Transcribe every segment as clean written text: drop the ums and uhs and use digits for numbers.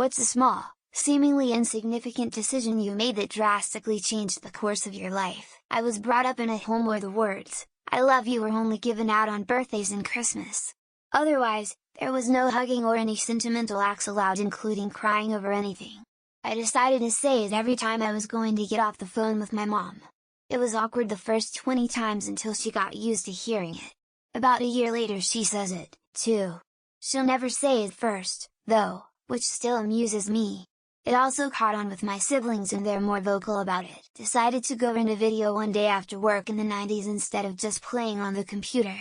What's a small, seemingly insignificant decision you made that drastically changed the course of your life? I was brought up in a home where the words, "I love you" were only given out on birthdays and Christmas. Otherwise, there was no hugging or any sentimental acts allowed, including crying over anything. I decided to say it every time I was going to get off the phone with my mom. It was awkward the first 20 times until she got used to hearing it. About a year later she says it, too. She'll never say it first, though, which still amuses me. It also caught on with my siblings and they're more vocal about it. Decided to go rent a video one day after work in the 90s instead of just playing on the computer.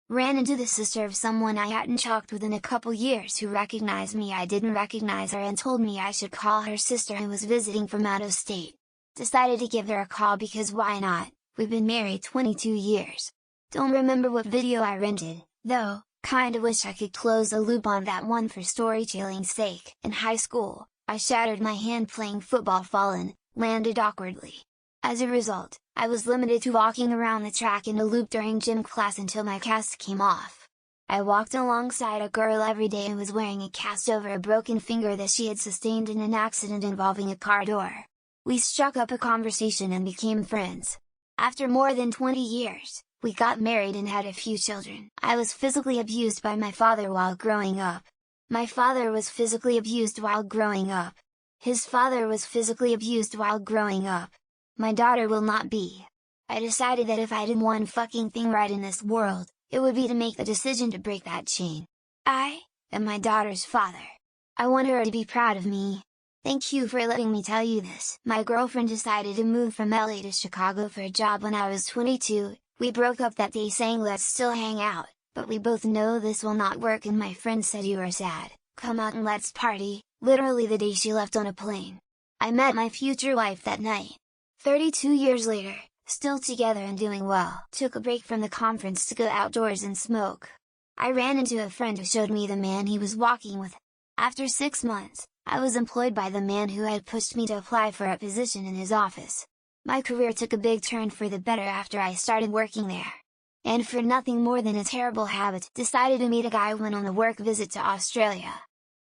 Ran into the sister of someone I hadn't talked with in a couple years who recognized me. I didn't recognize her and told me I should call her sister and was visiting from out of state. Decided to give her a call because why not, we've been married 22 years. Don't remember what video I rented, though, kinda wish I could close the loop on that one for storytelling's sake. In high school, I shattered my hand playing football, landed awkwardly. As a result, I was limited to walking around the track in a loop during gym class until my cast came off. I walked alongside a girl every day and was wearing a cast over a broken finger that she had sustained in an accident involving a car door. We struck up a conversation and became friends. After more than 20 years, we got married and had a few children. I was physically abused by my father while growing up. My father was physically abused while growing up. His father was physically abused while growing up. My daughter will not be. I decided that if I did one fucking thing right in this world, it would be to make the decision to break that chain. I am my daughter's father. I want her to be proud of me. Thank you for letting me tell you this. My girlfriend decided to move from LA to Chicago for a job when I was 22, we broke up that day saying let's still hang out, but we both know this will not work and my friend said you are sad, come out and let's party, literally the day she left on a plane. I met my future wife that night. 32 years later, still together and doing well. Took a break from the conference to go outdoors and smoke. I ran into a friend who showed me the man he was walking with. After 6 months, I was employed by the man who had pushed me to apply for a position in his office. My career took a big turn for the better after I started working there. And for nothing more than a terrible habit, decided to meet a guy when on a work visit to Australia.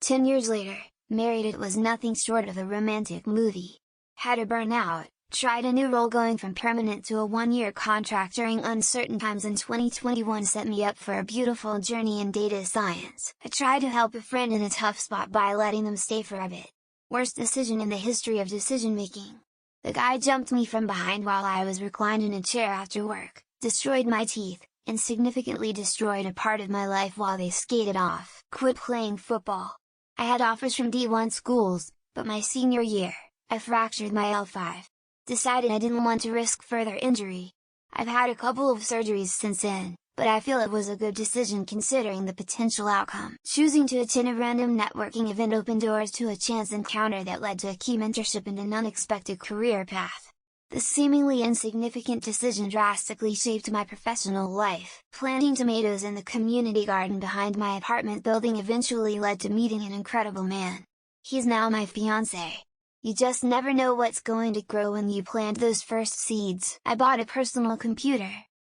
10 years later, married. It was nothing short of a romantic movie. Had a burnout, tried a new role going from permanent to a 1-year contract during uncertain times in 2021 set me up for a beautiful journey in data science. I tried to help a friend in a tough spot by letting them stay for a bit. Worst decision in the history of decision making. The guy jumped me from behind while I was reclined in a chair after work, destroyed my teeth, and significantly destroyed a part of my life while they skated off. Quit playing football. I had offers from D1 schools, but my senior year, I fractured my L5. Decided I didn't want to risk further injury. I've had a couple of surgeries since then, but I feel it was a good decision considering the potential outcome. Choosing to attend a random networking event opened doors to a chance encounter that led to a key mentorship and an unexpected career path. The seemingly insignificant decision drastically shaped my professional life. Planting tomatoes in the community garden behind my apartment building eventually led to meeting an incredible man. He's now my fiancé. You just never know what's going to grow when you plant those first seeds. I bought a personal computer.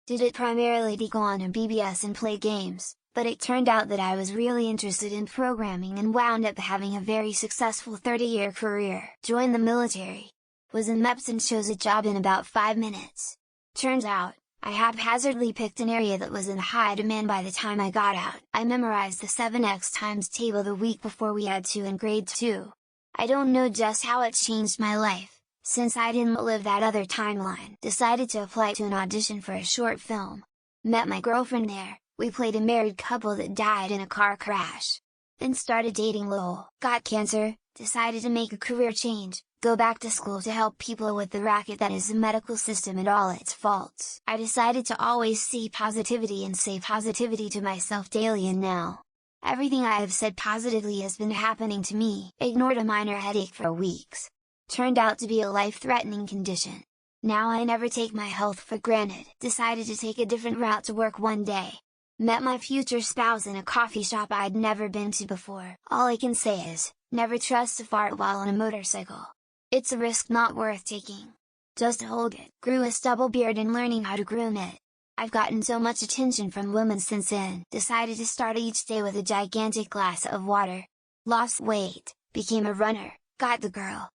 Did it primarily to go on a BBS and play games, but it turned out that I was really interested in programming and wound up having a very successful 30-year career. Joined the military. Was in MEPS and chose a job in about 5 minutes. Turns out, I haphazardly picked an area that was in high demand by the time I got out. I memorized the 7x times table the week before we had to in grade 2. I don't know just how it changed my life, since I didn't live that other timeline. Decided to apply to an audition for a short film. Met my girlfriend there, we played a married couple that died in a car crash. Then started dating lol. Got cancer, decided to make a career change, go back to school to help people with the racket that is the medical system and all its faults. I decided to always see positivity and say positivity to myself daily, and now, everything I have said positively has been happening to me. Ignored a minor headache for weeks. Turned out to be a life-threatening condition. Now I never take my health for granted. Decided to take a different route to work one day. Met my future spouse in a coffee shop I'd never been to before. All I can say is, never trust a fart while on a motorcycle. It's a risk not worth taking. Just hold it. Grew a stubble beard and learning how to groom it. I've gotten so much attention from women since then. Decided to start each day with a gigantic glass of water. Lost weight, became a runner, got the girl,